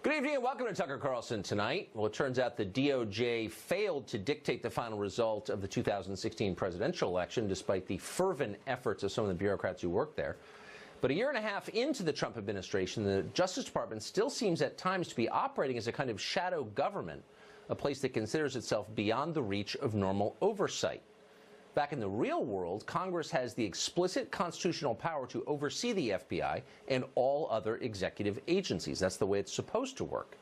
Good evening and welcome to Tucker Carlson tonight. Well, it turns out the DOJ failed to dictate the final result of the 2016 presidential election, despite the fervent efforts of some of the bureaucrats who work there. But a year and a half into the Trump administration, the Justice Department still seems at times to be operating as a kind of shadow government, a place that considers itself beyond the reach of normal oversight. Back in the real world, Congress has the explicit constitutional power to oversee the FBI and all other executive agencies. That's the way it's supposed to work.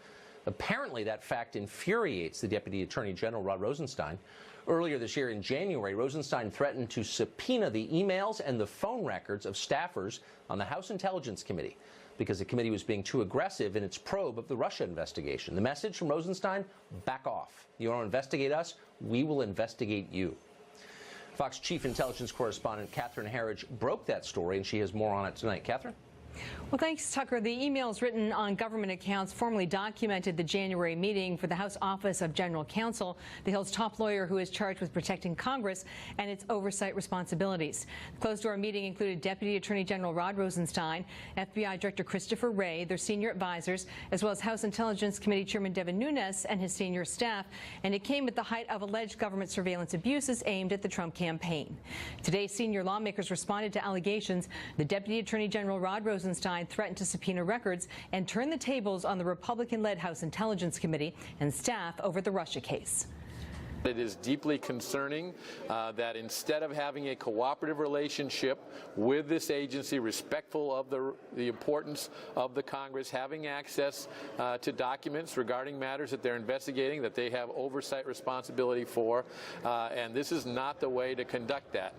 Apparently, that fact infuriates the Deputy Attorney General, Rod Rosenstein. Earlier this year in January, Rosenstein threatened to subpoena the emails and the phone records of staffers on the House Intelligence Committee because the committee was being too aggressive in its probe of the Russia investigation. The message from Rosenstein: back off. You want to investigate us? We will investigate you. Fox Chief Intelligence Correspondent Catherine Herridge broke that story, and she has more on it tonight. Catherine? Well, thanks, Tucker. The emails written on government accounts formally documented the January meeting for the House Office of General Counsel, the Hill's top lawyer who is charged with protecting Congress and its oversight responsibilities. The closed-door meeting included Deputy Attorney General Rod Rosenstein, FBI Director Christopher Wray, their senior advisors, as well as House Intelligence Committee Chairman Devin Nunes and his senior staff, and it came at the height of alleged government surveillance abuses aimed at the Trump campaign. Today, senior lawmakers responded to allegations. The Deputy Attorney General Rod Rosenstein threatened to subpoena records and turn the tables on the Republican-led House Intelligence Committee and staff over the Russia case. It is deeply concerning that instead of having a cooperative relationship with this agency, respectful of the importance of the Congress, having access to documents regarding matters that they're investigating, that they have oversight responsibility for, and this is not the way to conduct that.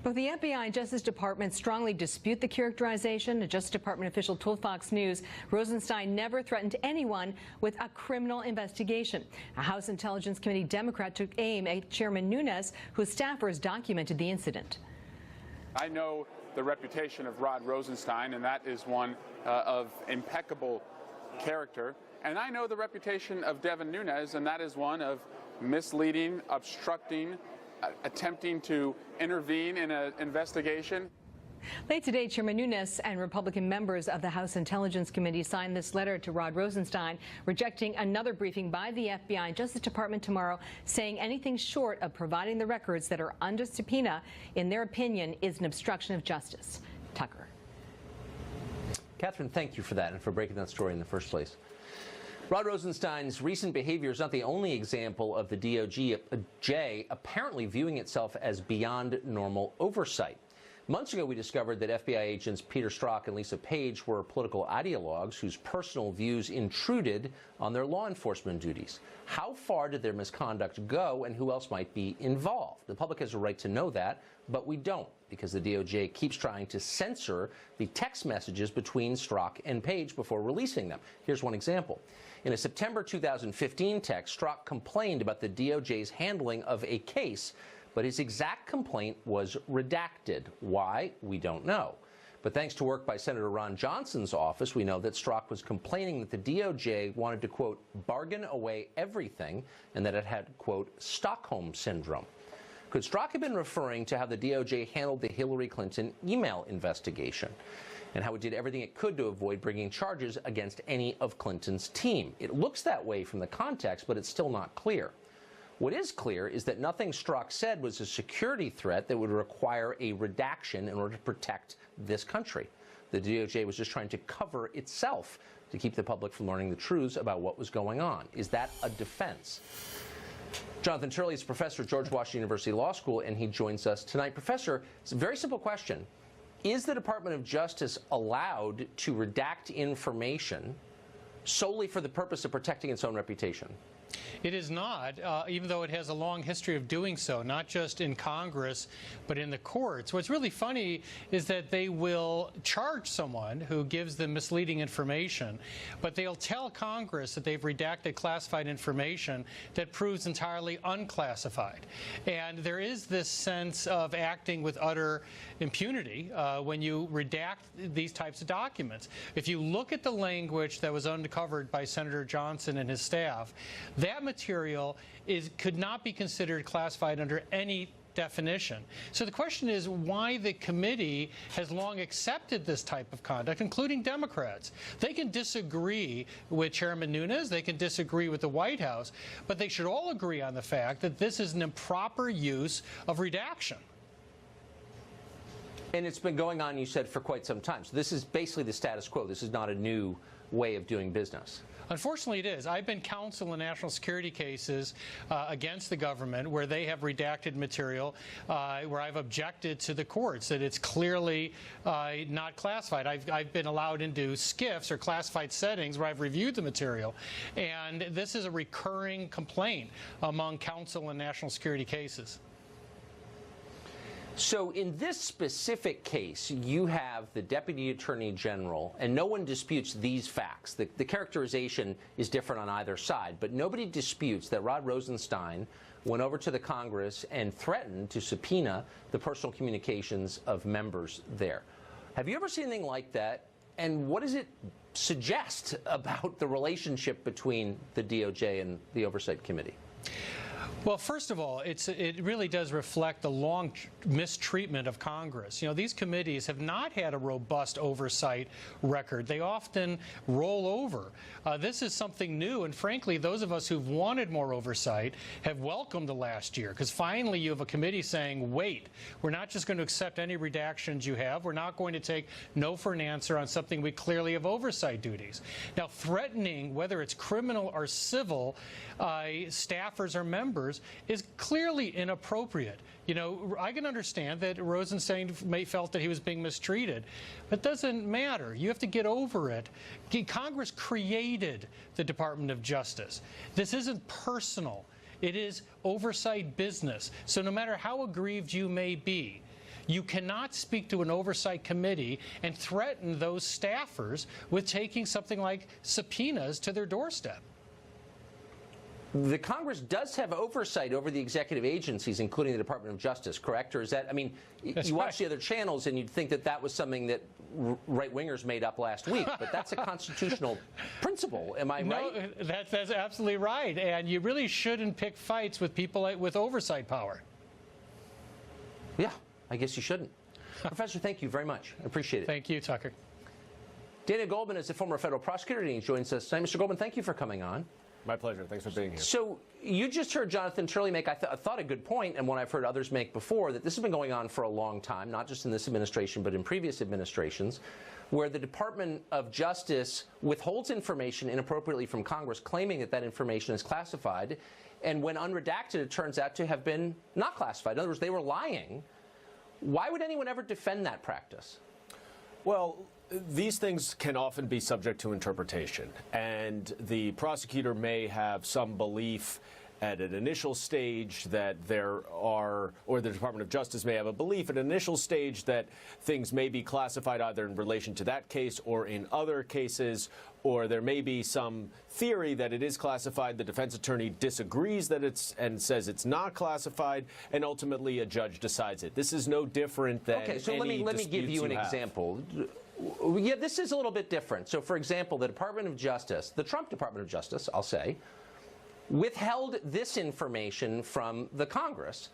Both the FBI and Justice Department strongly dispute the characterization. A Justice Department official told Fox News Rosenstein never threatened anyone with a criminal investigation. A House Intelligence Committee Democrat took aim at Chairman Nunes, whose staffers documented the incident. I know the reputation of Rod Rosenstein, and that is one of impeccable character. And I know the reputation of Devin Nunes, and that is one of misleading, obstructing, attempting to intervene in an investigation. Late today, Chairman Nunes and Republican members of the House Intelligence Committee signed this letter to Rod Rosenstein, rejecting another briefing by the FBI and Justice Department tomorrow, saying anything short of providing the records that are under subpoena, in their opinion, is an obstruction of justice. Tucker. Catherine, thank you for that and for breaking that story in the first place. Rod Rosenstein's recent behavior is not the only example of the DOJ apparently viewing itself as beyond normal oversight. Months ago, we discovered that FBI agents Peter Strzok and Lisa Page were political ideologues whose personal views intruded on their law enforcement duties. How far did their misconduct go, and who else might be involved? The public has a right to know that, but we don't, because the DOJ keeps trying to censor the text messages between Strzok and Page before releasing them. Here's one example. In a September 2015 text, Strzok complained about the DOJ's handling of a case, but his exact complaint was redacted. Why? We don't know. But thanks to work by Senator Ron Johnson's office, we know that Strzok was complaining that the DOJ wanted to, quote, bargain away everything, and that it had, quote, Stockholm Syndrome. Could Strzok have been referring to how the DOJ handled the Hillary Clinton email investigation and how it did everything it could to avoid bringing charges against any of Clinton's team? It looks that way from the context, but it's still not clear. What is clear is that nothing Strzok said was a security threat that would require a redaction in order to protect this country. The DOJ was just trying to cover itself to keep the public from learning the truths about what was going on. Is that a defense? Jonathan Turley is a professor at George Washington University Law School, and he joins us tonight. Professor, it's a very simple question. Is the Department of Justice allowed to redact information solely for the purpose of protecting its own reputation? It is not, even though it has a long history of doing so, not just in Congress, but in the courts. What's really funny is that they will charge someone who gives them misleading information, but they'll tell Congress that they've redacted classified information that proves entirely unclassified. And there is this sense of acting with utter impunity when you redact these types of documents. If you look at the language that was uncovered by Senator Johnson and his staff, that material could not be considered classified under any definition. So the question is why the committee has long accepted this type of conduct, including Democrats. They can disagree with Chairman Nunes, they can disagree with the White House, but they should all agree on the fact that this is an improper use of redaction. And it's been going on, you said, for quite some time. So this is basically the status quo. This is not a new way of doing business. Unfortunately, it is. I've been counsel in national security cases against the government where they have redacted material, where I've objected to the courts that it's clearly not classified. I've been allowed into SCIFs or classified settings where I've reviewed the material. And this is a recurring complaint among counsel in national security cases. So in this specific case, you have the Deputy Attorney General, and no one disputes these facts. The characterization is different on either side, but nobody disputes that Rod Rosenstein went over to the Congress and threatened to subpoena the personal communications of members there. Have you ever seen anything like that? And what does it suggest about the relationship between the DOJ and the Oversight Committee? Well, first of all, it really does reflect the long mistreatment of Congress. You know, these committees have not had a robust oversight record. They often roll over. This is something new, and frankly, those of us who've wanted more oversight have welcomed the last year, because finally you have a committee saying, wait, we're not just going to accept any redactions you have. We're not going to take no for an answer on something we clearly have oversight duties. Now, threatening, whether it's criminal or civil, staffers or members is clearly inappropriate. You know, I can understand that Rosenstein may felt that he was being mistreated, but it doesn't matter. You have to get over it. Congress created the Department of Justice. This isn't personal. It is oversight business. So no matter how aggrieved you may be, you cannot speak to an oversight committee and threaten those staffers with taking something like subpoenas to their doorstep. The Congress does have oversight over the executive agencies, including the Department of Justice, correct? Or is that, I mean, That's you watch right. the other channels and you'd think that that was something that right-wingers made up last week, but that's a constitutional principle. Am I right? No, that's absolutely right. And you really shouldn't pick fights with people with oversight power. Yeah, I guess you shouldn't. Professor, thank you very much. I appreciate it. Thank you, Tucker. Dana Goldman is a former federal prosecutor, and he joins us tonight. Mr. Goldman, thank you for coming on. My pleasure. Thanks for being here. So you just heard Jonathan Turley make, I thought, a good point, and one I've heard others make before, that this has been going on for a long time, not just in this administration, but in previous administrations, where the Department of Justice withholds information inappropriately from Congress, claiming that that information is classified, and when unredacted, it turns out to have been not classified. In other words, they were lying. Why would anyone ever defend that practice? Well, these things can often be subject to interpretation, and the prosecutor may have some belief at an initial stage that there are, or the Department of Justice may have a belief at an initial stage that things may be classified either in relation to that case or in other cases, or there may be some theory that it is classified. The defense attorney disagrees that it's and says it's not classified, and ultimately a judge decides it. This is no different than Okay, so any let me give you an example. Yeah, this is a little bit different. So, for example, the Department of Justice, the Trump Department of Justice, I'll say, withheld this information from the Congress,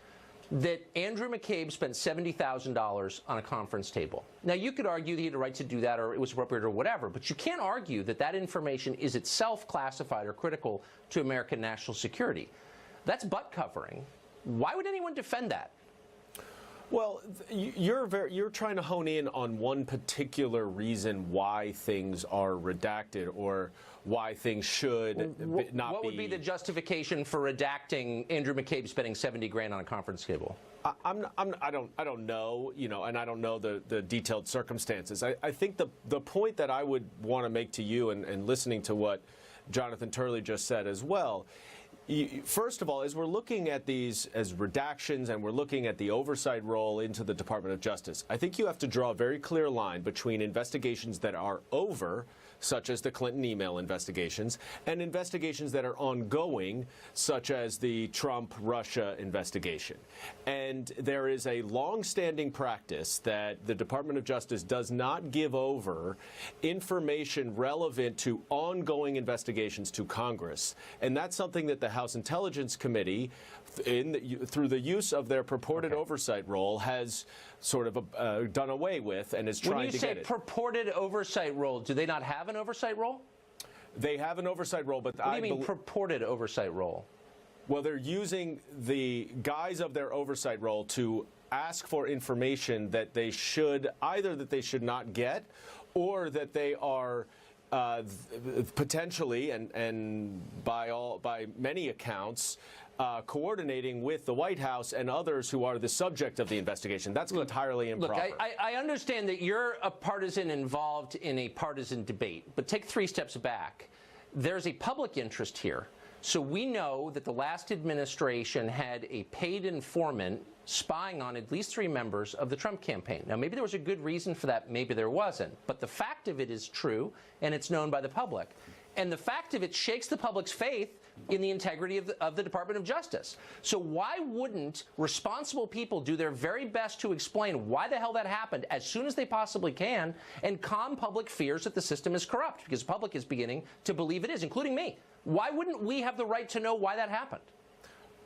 that Andrew McCabe spent $70,000 on a conference table. Now, you could argue that he had a right to do that, or it was appropriate, or whatever, but you can't argue that that information is itself classified or critical to American national security. That's butt covering. Why would anyone defend that? Well, you're trying to hone in on one particular reason why things are redacted or why things should not be. What would be the justification for redacting Andrew McCabe spending $70,000 on a conference table? I don't know, you know, and I don't know the detailed circumstances. I think the point that I would want to make to you, and listening to what Jonathan Turley just said as well, first of all, as we're looking at these as redactions and we're looking at the oversight role into the Department of Justice, I think you have to draw a very clear line between investigations that are over, such as the Clinton email investigations, and investigations that are ongoing, such as the Trump-Russia investigation. And there is a long-standing practice that the Department of Justice does not give over information relevant to ongoing investigations to Congress. And that's something that the House Intelligence Committee, through the use of their purported oversight role, has sort of done away with and is trying to get it. When you say purported oversight role, do they not have an oversight role? They have an oversight role, but what do you mean purported oversight role? Well, they're using the guise of their oversight role to ask for information that they should, either that they should not get, or that they are potentially and by many accounts coordinating with the White House and others who are the subject of the investigation. That's entirely improper. Look, I understand that you're a partisan involved in a partisan debate, but take 3 steps back. There's a public interest here. So we know that the last administration had a paid informant spying on at least 3 members of the Trump campaign. Now, maybe there was a good reason for that, maybe there wasn't. But the fact of it is true, and it's known by the public. And the fact of it shakes the public's faith in the integrity of the Department of Justice. So why wouldn't responsible people do their very best to explain why the hell that happened as soon as they possibly can and calm public fears that the system is corrupt? Because the public is beginning to believe it is, including me. Why wouldn't we have the right to know why that happened?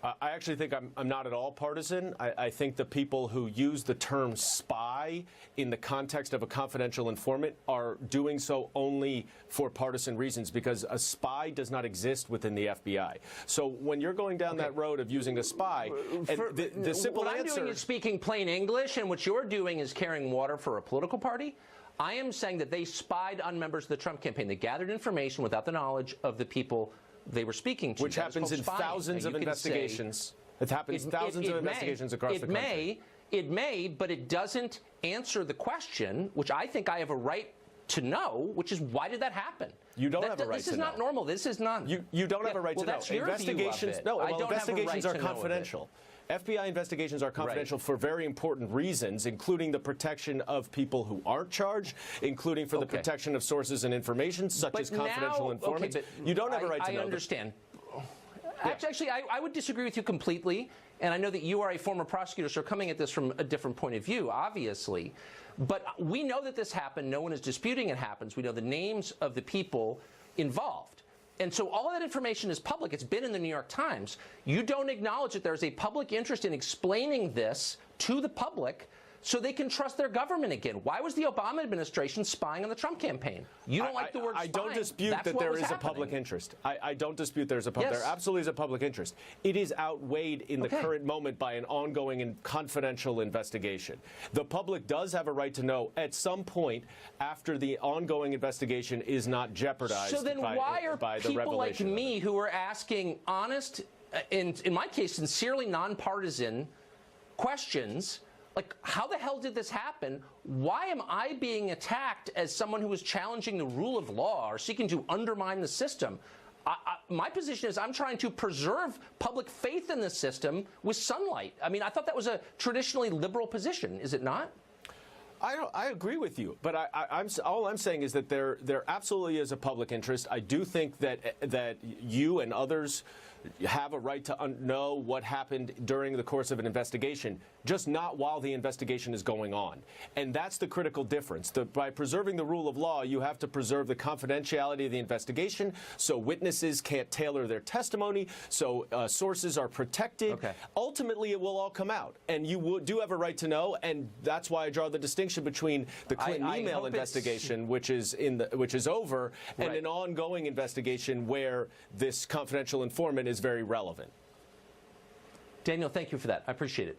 I actually think I'm not at all partisan. I think the people who use the term spy in the context of a confidential informant are doing so only for partisan reasons, because a spy does not exist within the FBI. So when you're going down that road of using a spy, the simple what answer... I'm doing is speaking plain English, and what you're doing is carrying water for a political party. I am saying that they spied on members of the Trump campaign. They gathered information without the knowledge of the people they were speaking to. Which happens in thousands of investigations. It happens in thousands of investigations across the country. It may, but it doesn't answer the question, which I think I have a right to know, which is, why did that happen? You don't have a right to know. This is not normal. This is not. You don't have a right to know. That's your investigations, view of it. Investigations are confidential. FBI investigations are confidential for very important reasons, including the protection of people who aren't charged, including for the protection of sources and information, such as confidential informants. You don't have a right to know. I understand. Actually, I would disagree with you completely, and I know that you are a former prosecutor, so you're coming at this from a different point of view, obviously. But we know that this happened. No one is disputing it happens. We know the names of the people involved. And so all of that information is public. It's been in the New York Times. You don't acknowledge that there's a public interest in explaining this to the public so they can trust their government again. Why was the Obama administration spying on the Trump campaign? You don't like the word spying. I don't dispute that there is a public interest. I don't dispute there's a public interest. There absolutely is a public interest. It is outweighed in the current moment by an ongoing and confidential investigation. The public does have a right to know at some point after the ongoing investigation is not jeopardized by the revelation. So then why are people like me who are asking honest, in my case, sincerely nonpartisan questions, like, how the hell did this happen? Why am I being attacked as someone who is challenging the rule of law or seeking to undermine the system? My position is I'm trying to preserve public faith in the system with sunlight. I mean, I thought that was a traditionally liberal position, is it not? I agree with you, but all I'm saying is that there absolutely is a public interest. I do think that you and others have a right to know what happened during the course of an investigation, just not while the investigation is going on. And that's the critical difference. By preserving the rule of law, you have to preserve the confidentiality of the investigation so witnesses can't tailor their testimony, so sources are protected. Okay. Ultimately, it will all come out, and you do have a right to know, and that's why I draw the distinction between the Clinton email investigation, which is over, and an ongoing investigation where this confidential informant is very relevant. Daniel, thank you for that. I appreciate it.